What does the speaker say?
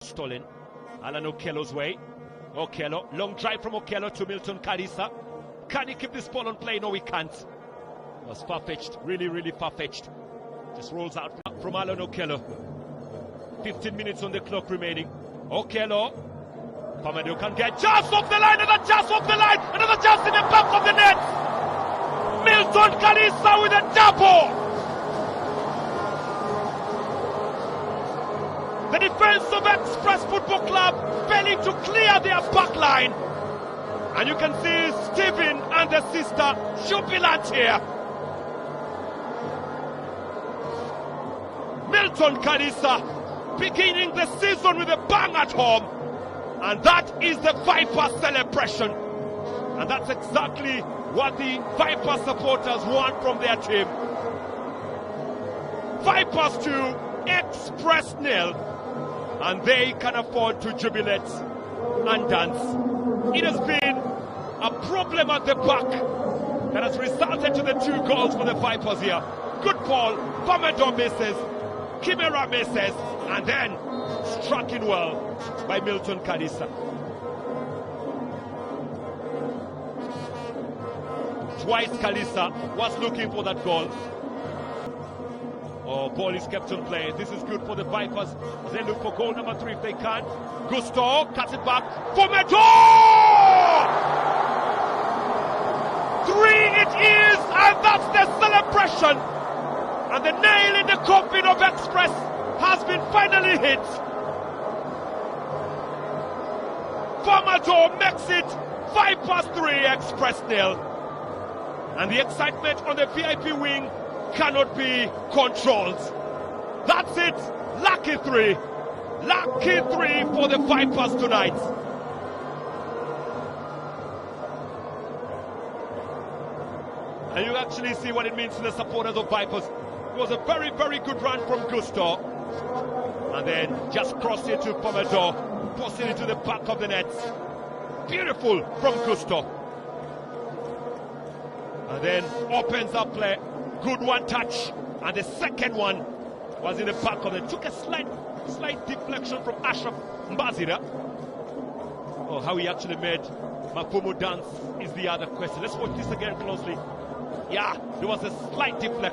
Stolen. Alan Okello's way. Okello, long drive from Okello to Milton Kalisa. Can he keep this ball on play? No, he can't. It was far-fetched, really far-fetched. Just rolls out from Alan Okello. 15 minutes on the clock remaining. Okello. Pamadu can get just off the line, another just off the line, another just in the back of the net. Milton Kalisa with a double. The defense of Express Football Club failing to clear their back line. And you can see Stephen and the sister jubilant here. Milton Kalisa beginning the season with a bang at home. And that is the Viper celebration. And that's exactly what the Viper supporters want from their team. Vipers 2, Express 0. And they can afford to jubilate and dance. It has been a problem at the back that has resulted to the 2 goals for the Vipers here. Good ball, Pamadu misses, Mipiira misses, and then struck in well by Milton Kalisa. Twice Kalisa was looking for that goal. Oh, ball is kept on play. This is good for the Vipers as they look for goal number 3 if they can. Gusto cuts it back for Medo! 3 it is, and that's the celebration. And the nail in the coffin of Express has been finally hit. Pamadu makes it 5-3, Express 0. And the excitement on the VIP wing cannot be controlled. That's it. Lucky 3. Lucky 3 for the Vipers tonight. And you actually see what it means to the supporters of Vipers. It was a very good run from Gusto. And then just cross it to Pamadu, toss it into the back of the net. Beautiful from Gusto. And then opens up play. Good one touch, and the second one was in the back of it. Took a slight deflection from Ashraf Mbazira. Oh, how he actually made Mapumu dance is the other question. Let's watch this again closely. Yeah, there was a slight deflection.